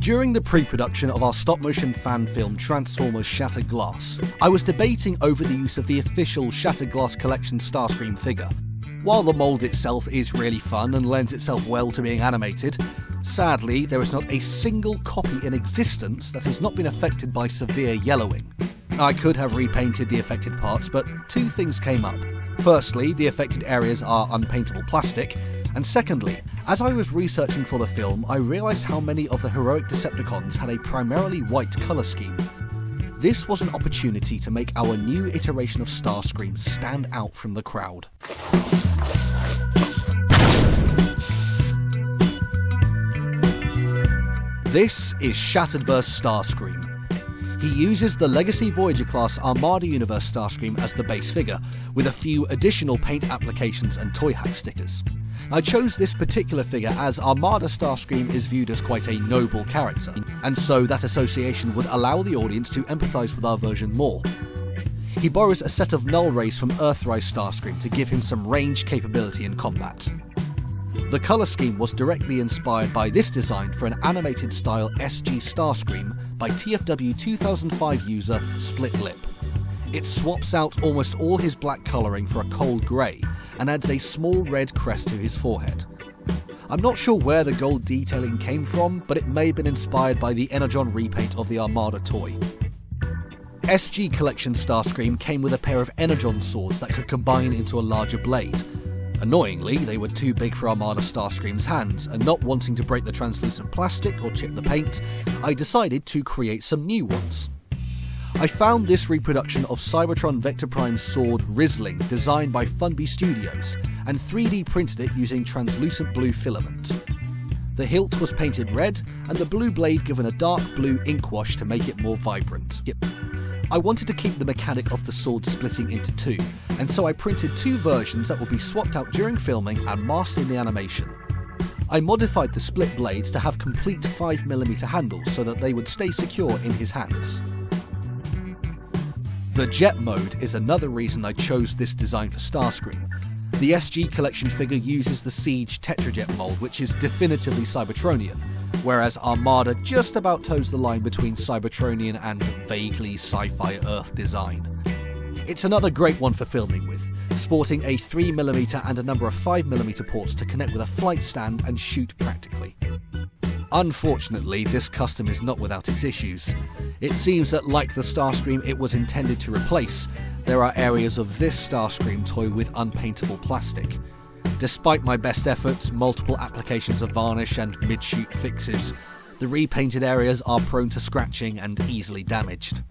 During the pre-production of our stop-motion fan film Transformers Shattered Glass, I was debating over the use of the official Shattered Glass Collection Starscream figure. While the mould itself is really fun and lends itself well to being animated, sadly there is not a single copy in existence that has not been affected by severe yellowing. I could have repainted the affected parts, but two things came up. Firstly, the affected areas are unpaintable plastic, and secondly, as I was researching for the film, I realised how many of the heroic Decepticons had a primarily white colour scheme. This was an opportunity to make our new iteration of Starscream stand out from the crowd. This is Shatteredverse Starscream. He uses the Legacy Voyager class Armada Universe Starscream as the base figure, with a few additional paint applications and toy hack stickers. I chose this particular figure as Armada Starscream is viewed as quite a noble character, and so that association would allow the audience to empathise with our version more. He borrows a set of null rays from Earthrise Starscream to give him some range capability in combat. The colour scheme was directly inspired by this design for an animated style SG Starscream by TFW 2005 user Split Lip. It swaps out almost all his black colouring for a cold grey, and adds a small red crest to his forehead. I'm not sure where the gold detailing came from, but it may have been inspired by the Energon repaint of the Armada toy. SG Collection Starscream came with a pair of Energon swords that could combine into a larger blade. Annoyingly, they were too big for Armada Starscream's hands, and not wanting to break the translucent plastic or chip the paint, I decided to create some new ones. I found this reproduction of Cybertron Vector Prime's sword Rizzling, designed by Funby Studios, and 3D printed it using translucent blue filament. The hilt was painted red, and the blue blade given a dark blue ink wash to make it more vibrant. I wanted to keep the mechanic of the sword splitting into two, and so I printed two versions that will be swapped out during filming and masked in the animation. I modified the split blades to have complete 5mm handles so that they would stay secure in his hands. The jet mode is another reason I chose this design for Starscream. The SG Collection figure uses the Siege Tetrajet mold, which is definitively Cybertronian, whereas Armada just about toes the line between Cybertronian and vaguely sci-fi Earth design. It's another great one for filming with, sporting a 3mm and a number of 5mm ports to connect with a flight stand and shoot practically. Unfortunately, this custom is not without its issues. It seems that, like the Starscream it was intended to replace, there are areas of this Starscream toy with unpaintable plastic. Despite my best efforts, multiple applications of varnish and mid-shoot fixes, the repainted areas are prone to scratching and easily damaged.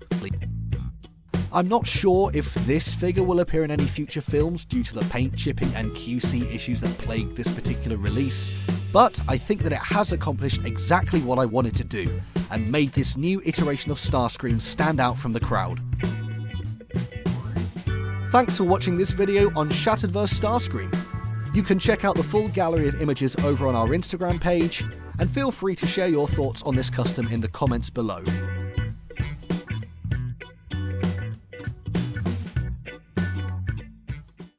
I'm not sure if this figure will appear in any future films due to the paint chipping and QC issues that plagued this particular release, but I think that it has accomplished exactly what I wanted to do, and made this new iteration of Starscream stand out from the crowd. Thanks for watching this video on Shatteredverse Starscream. You can check out the full gallery of images over on our Instagram page, and feel free to share your thoughts on this custom in the comments below.